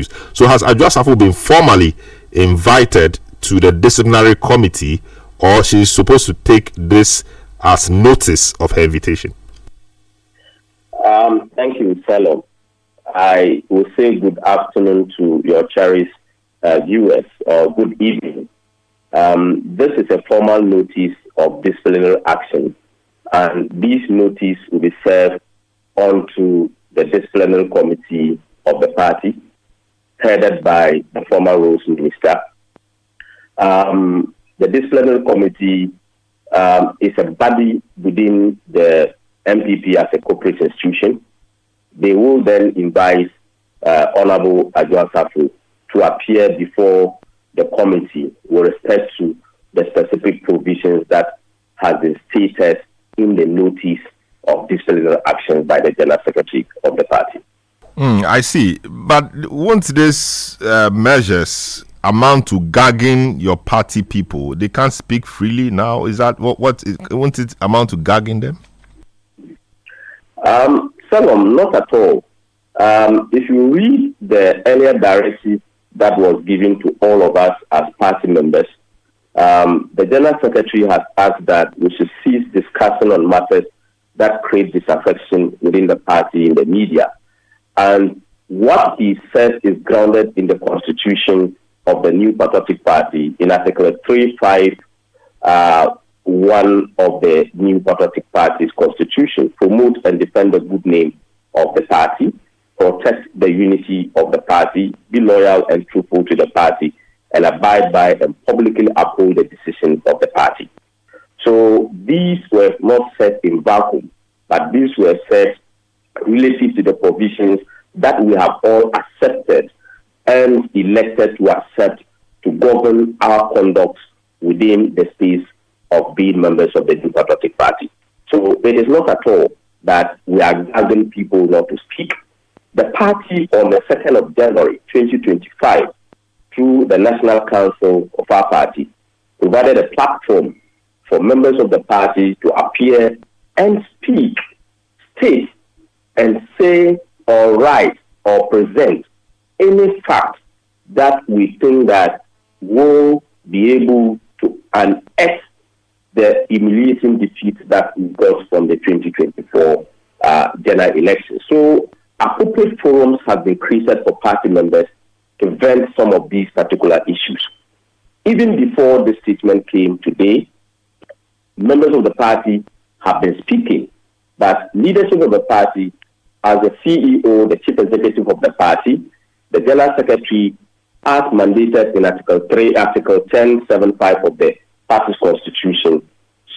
So has Adwoa Safo been formally invited to the disciplinary committee, or she's supposed to take this as notice of her invitation? Thank you, Salom. I will say good afternoon to your cherished viewers, or good evening. This is a formal notice of disciplinary action, and this notice will be served onto the disciplinary committee of the party, headed by the former Roads Minister. The disciplinary committee is a body within the MPP as a corporate institution. They will then invite Honorable Adwoa Safo to appear before the committee with respect to the specific provisions that has been stated in the notice of disciplinary action by the General Secretary of the party. I see. But won't these measures amount to gagging your party people? They can't speak freely now. Is that won't it amount to gagging them? Salom, not at all. If you read the earlier directive that was given to all of us as party members, the General Secretary has asked that we should cease discussing on matters that create disaffection within the party in the media. And what he says is grounded in the constitution of the New Patriotic Party in Article 351 of the New Patriotic Party's constitution: promote and defend the good name of the party, protect the unity of the party, be loyal and truthful to the party, and abide by and publicly uphold the decisions of the party. So these were not set in vacuum, but these were set relative to the provisions that we have all accepted and elected to accept to govern our conduct within the space of being members of the New Patriotic Party. So it is not at all that we are gagging people not to speak. The party on the 2nd of January 2025, through the National Council of our party, provided a platform for members of the party to appear and speak, state, and say or write or present any fact that we think that will be able to unearth the humiliating defeat that we got from the 2024 general election. So appropriate forums have been created for party members to vent some of these particular issues. Even before the statement came today, members of the party have been speaking, but leadership of the party, as the CEO, the chief executive of the party, the general secretary, as mandated in Article 1075 of the party's constitution,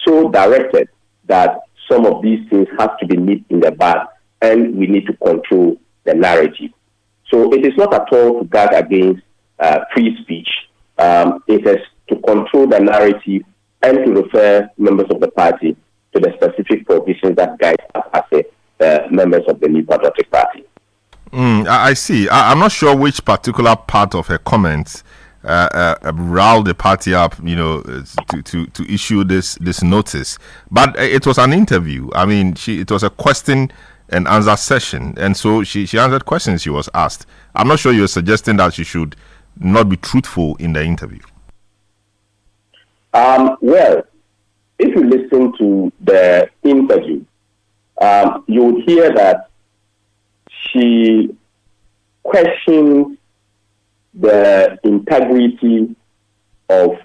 so directed that some of these things have to be nipped in the bud, and we need to control the narrative. So it is not at all to guard against free speech. It is to control the narrative and to refer members of the party to the specific provisions that guide us as members of the New Patriotic Party. I see. I'm not sure which particular part of her comments riled the party up, to issue this notice. But it was an interview. I mean, it was a question and answer session, and so she answered questions she was asked. I'm not sure you're suggesting that she should not be truthful in the interview. Well, if you listen to the interview, you would hear that she questioned the integrity of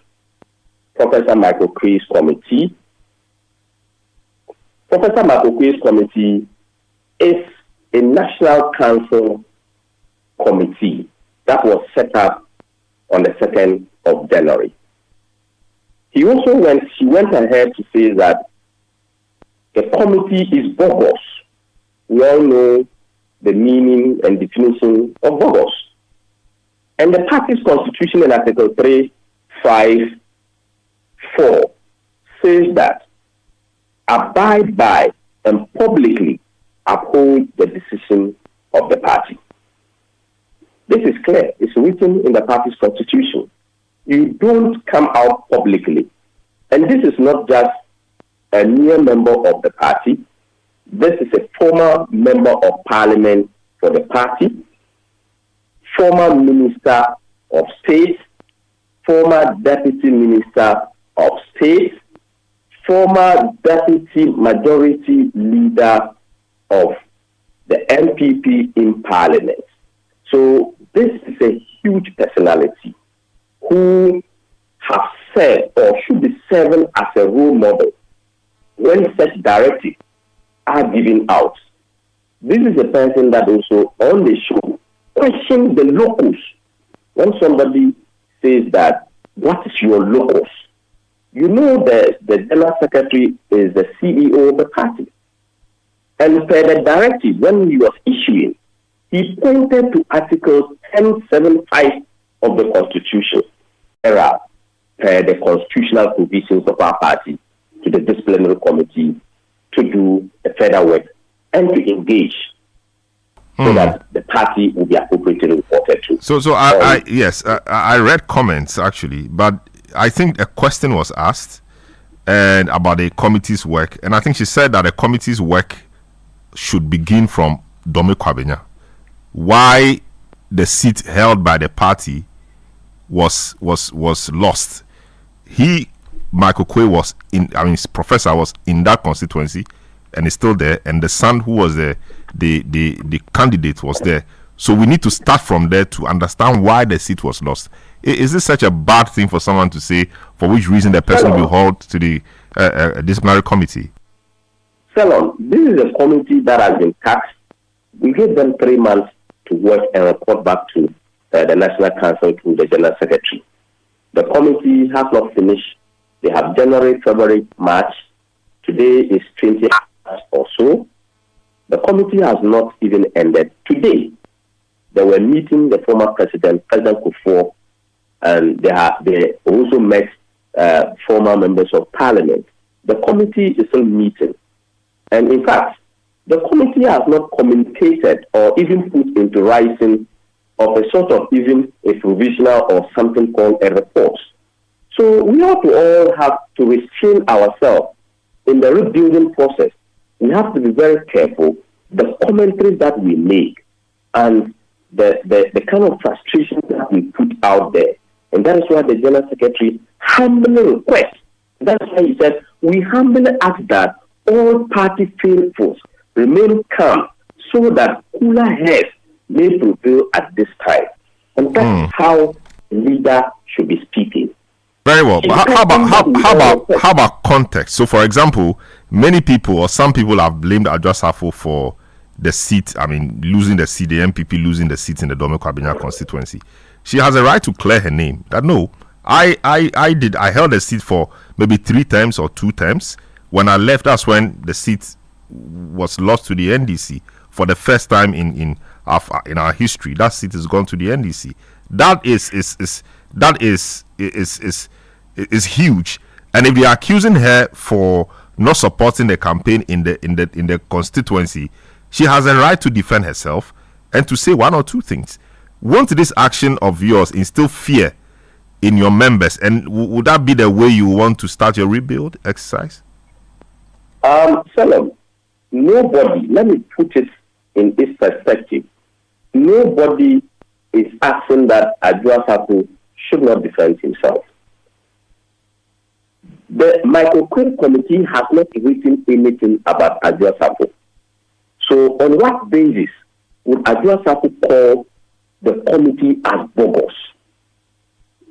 Professor Michael Cray's committee. Professor Michael Cray's committee is a National Council committee that was set up on the 2nd of January. She went ahead to say that the committee is bogus. We all know the meaning and definition of bogus. And the party's constitution in Article 354 says that abide by and publicly uphold the decision of the party. This is clear. It's written in the party's constitution. You don't come out publicly. And this is not just a new member of the party. This is a former member of parliament for the party, former Minister of State, former Deputy Minister of State, former Deputy Majority Leader of the MPP in Parliament. So this is a huge personality who has served or should be serving as a role model when such directives are given out. This is a person that also on the show questions the locus. When somebody says that, what is your locus? You know that the General Secretary is the CEO of the party. And per the directive, when he was issuing, he pointed to Article 1075 of the Constitution, per the constitutional provisions of our party, to the disciplinary committee to do a further work and to engage so that the party will be appropriately reported to. So I read comments actually, but I think a question was asked and about the committee's work, and I think she said that the committee's work should begin from Dome Kwabena. Why the seat held by the party was lost. Michael Quay his professor was in that constituency and is still there, and the son who was the candidate was there. So we need to start from there to understand why the seat was lost. Is this such a bad thing for someone to say, for which reason the person will be hauled to the disciplinary committee? Salon, this is a committee that has been taxed. We gave them 3 months to work and report back to the National Council, to the General Secretary. The committee has not finished. They have January, February, March. Today is 20 or so. The committee has not even ended. Today, they were meeting the former President Kufuor, and they also met former members of Parliament. The committee is still meeting. And in fact, the committee has not communicated or even put into writing of a sort of even a provisional or something called a report. So we have to all have to restrain ourselves in the rebuilding process. We have to be very careful the commentaries that we make and the kind of frustration that we put out there. And that is why the General Secretary humbly requests. That's why he said, we humbly ask that all party faithfuls remain calm so that cooler heads may prevail at this time. And that's how a leader should be speaking. Very well. But how about context? So, for example, many people or some people have blamed Adwoa Safo for the seat. Losing the seat, the MPP losing the seat in the Dome Kwabena constituency. She has a right to clear her name. That no, I held the seat for maybe 3 times or 2 times. When I left, that's when the seat was lost to the NDC for the first time in our history. That seat has gone to the NDC. That is huge. And if they are accusing her for not supporting the campaign in the constituency, she has a right to defend herself and to say 1 or 2 things. Won't this action of yours instill fear in your members? And would that be the way you want to start your rebuild exercise? Salam, nobody, let me put it in this perspective, nobody is asking that Adwoa Safo should not defend himself. The Michael Quinn Committee has not written anything about Adwoa Safo. So on what basis would Adwoa Safo call the committee as bogus?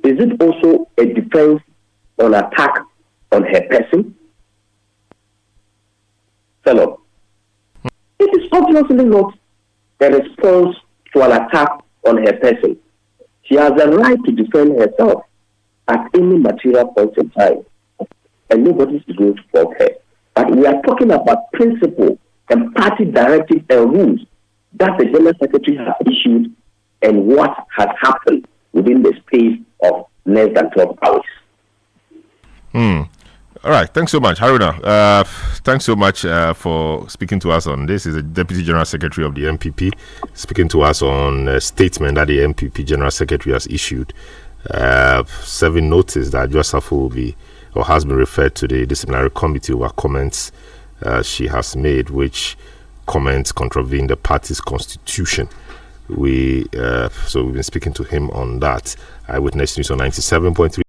Is it also a defense on attack on her person? Fellow, it is obviously not a response to an attack on her person. She has a right to defend herself at any material point in time, and nobody is going to fault her. But we are talking about principle and party directives and rules that the General Secretary has issued and what has happened within the space of less than 12 hours. All right, thanks so much, Haruna. Thanks so much for speaking to us on this. This is the Deputy General Secretary of the MPP speaking to us on a statement that the MPP General Secretary has issued, serving notice that Adwoa Safo will be or has been referred to the disciplinary committee over comments she has made, which comments contravene the party's constitution. So we've been speaking to him on that. Eyewitness News on 97.3